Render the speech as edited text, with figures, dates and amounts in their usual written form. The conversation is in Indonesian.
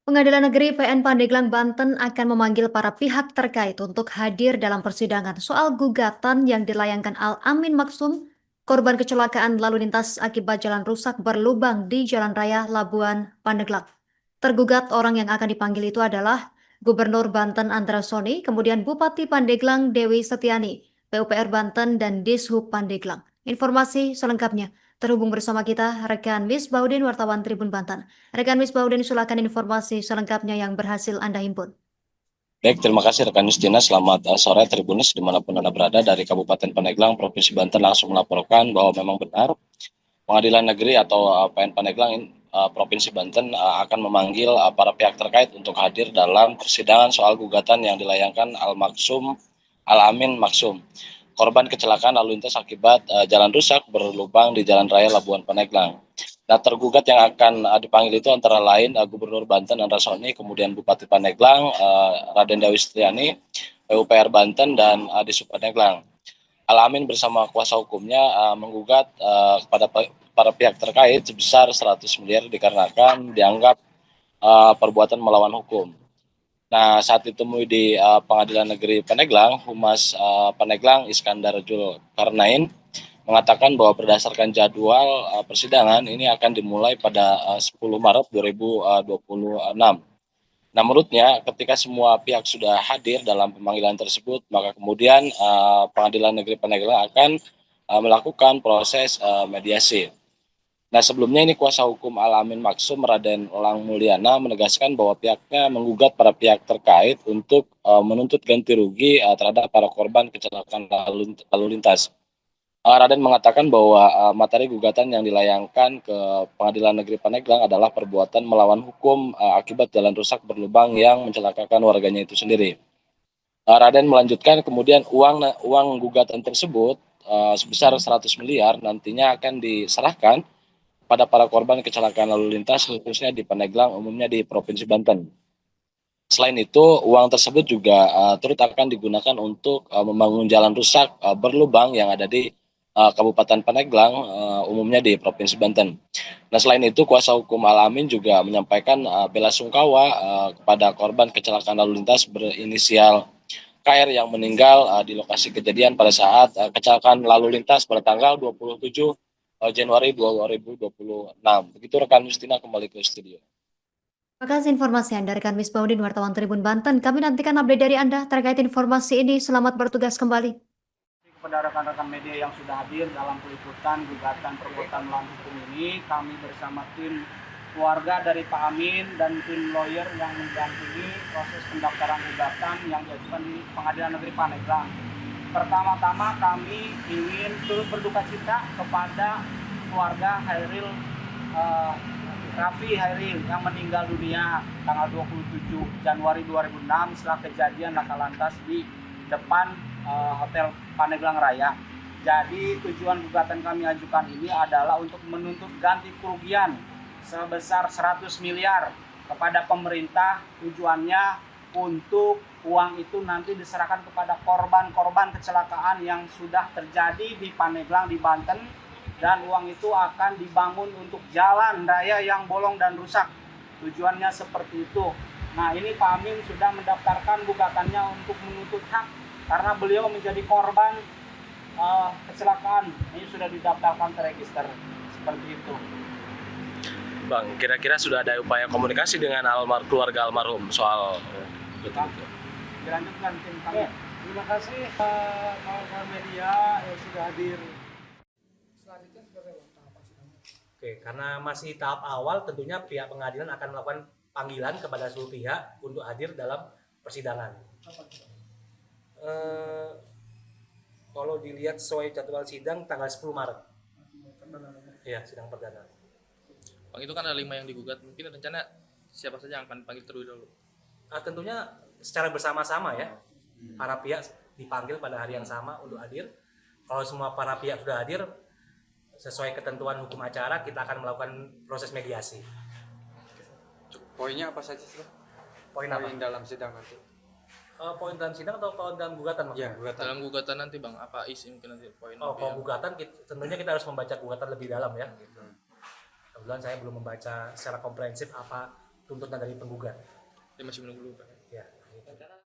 Pengadilan Negeri PN Pandeglang, Banten akan memanggil para pihak terkait untuk hadir dalam persidangan soal gugatan yang dilayangkan Al-Amin Maksum, korban kecelakaan lalu lintas akibat jalan rusak berlubang di Jalan Raya Labuan Pandeglang. Tergugat orang yang akan dipanggil itu adalah Gubernur Banten Andra Soni, kemudian Bupati Pandeglang Dewi Setiani, PUPR Banten, dan Dishub Pandeglang. Informasi selengkapnya terhubung bersama kita rekan Misbaudin, wartawan Tribun Banten. Rekan Misbaudin, silakan informasi selengkapnya yang berhasil Anda himpun. Baik, terima kasih rekan Justina. Selamat sore Tribuners dimanapun Anda berada. Dari Kabupaten Pandeglang, Provinsi Banten langsung melaporkan bahwa memang benar Pengadilan Negeri atau PN Pandeglang Provinsi Banten akan memanggil para pihak terkait untuk hadir dalam persidangan soal gugatan yang dilayangkan Al-Amin Maksum, korban kecelakaan lalu lintas akibat jalan rusak berlubang di Jalan Raya Labuan Pandeglang. Nah, tergugat yang akan dipanggil itu antara lain Gubernur Banten Andra Soni, kemudian Bupati Pandeglang Raden Dewi Setiani, PUPR Banten, dan Dishub Pandeglang. Al-Amin bersama kuasa hukumnya menggugat kepada para pihak terkait sebesar 100 miliar dikarenakan dianggap perbuatan melawan hukum. Nah, saat ditemui di Pengadilan Negeri Pandeglang, Humas Pandeglang Iskandar Julkarnain mengatakan bahwa berdasarkan jadwal persidangan ini akan dimulai pada 10 Maret 2026. Nah, menurutnya ketika semua pihak sudah hadir dalam pemanggilan tersebut, maka kemudian Pengadilan Negeri Pandeglang akan melakukan proses mediasi. Nah, sebelumnya ini kuasa hukum Al-Amin Maksum Raden Elang Mulyana menegaskan bahwa pihaknya menggugat para pihak terkait untuk menuntut ganti rugi terhadap para korban kecelakaan lalu lintas. Raden mengatakan bahwa materi gugatan yang dilayangkan ke Pengadilan Negeri Pandeglang adalah perbuatan melawan hukum akibat jalan rusak berlubang yang mencelakakan warganya itu sendiri. Raden melanjutkan kemudian uang gugatan tersebut sebesar 100 miliar nantinya akan diserahkan pada para korban kecelakaan lalu lintas khususnya di Pandeglang, umumnya di Provinsi Banten. Selain itu, uang tersebut juga turut akan digunakan untuk membangun jalan rusak berlubang yang ada di Kabupaten Pandeglang, umumnya di Provinsi Banten. Nah, selain itu, kuasa hukum Al-Amin juga menyampaikan bela sungkawa kepada korban kecelakaan lalu lintas berinisial KR yang meninggal di lokasi kejadian pada saat kecelakaan lalu lintas pada tanggal 27 Januari 2026. Begitu rekan Justina, kembali ke studio. Terima kasih informasi Anda, rekan Misbaudin, wartawan Tribun Banten. Kami nantikan update dari Anda terkait informasi ini. Selamat bertugas kembali. Kepada rekan-rekan media yang sudah hadir dalam peliputan gugatan perbuatan melawan hukum ini, kami bersama tim keluarga dari Pak Amin dan tim lawyer yang mendampingi proses pendaftaran gugatan yang diajukan di Pengadilan Negeri Pandeglang. Pertama-tama kami ingin turut berduka cita kepada keluarga Raffi Hairil yang meninggal dunia tanggal 27 Januari 2006 setelah kejadian laka lantas di depan Hotel Pandeglang Raya. Jadi tujuan gugatan kami ajukan ini adalah untuk menuntut ganti kerugian sebesar 100 miliar kepada pemerintah. Tujuannya untuk uang itu nanti diserahkan kepada korban-korban kecelakaan yang sudah terjadi di Pandeglang di Banten, dan uang itu akan dibangun untuk jalan raya yang bolong dan rusak. Tujuannya seperti itu. Nah, ini Pak Amin sudah mendaftarkan gugatannya untuk menuntut hak karena beliau menjadi korban kecelakaan. Ini sudah didaftarkan terregister seperti itu. Bang, kira-kira sudah ada upaya komunikasi dengan keluarga almarhum soal itu? Dilanjutkan tim kami. Terima kasih kawan-kawan media yang sudah hadir. Selanjutnya sebagai apa sih? Oke, karena masih tahap awal, tentunya pihak pengadilan akan melakukan panggilan kepada seluruh pihak untuk hadir dalam persidangan. Kalau dilihat sesuai jadwal sidang tanggal 10 Maret. Iya, sidang perdana. Bang, itu kan ada 5 yang digugat. Mungkin rencana siapa saja yang akan dipanggil terlebih dahulu? Tentunya secara bersama-sama ya. Para pihak dipanggil pada hari yang sama untuk hadir. Kalau semua para pihak sudah hadir, sesuai ketentuan hukum acara, kita akan melakukan proses mediasi. Poinnya apa saja sih? Poin apa? Poin dalam sidang nanti. Poin dalam sidang atau poin dalam gugatan maksudnya? Ya, gugatan. Dalam gugatan nanti Bang, apa isi mungkin nanti poin? Kalau gugatan, tentunya kita harus membaca gugatan lebih dalam ya. Kebetulan saya belum membaca secara komprehensif apa tuntutan dari penggugat. Dia masih menunggu dulu, Pak. Ya, gitu.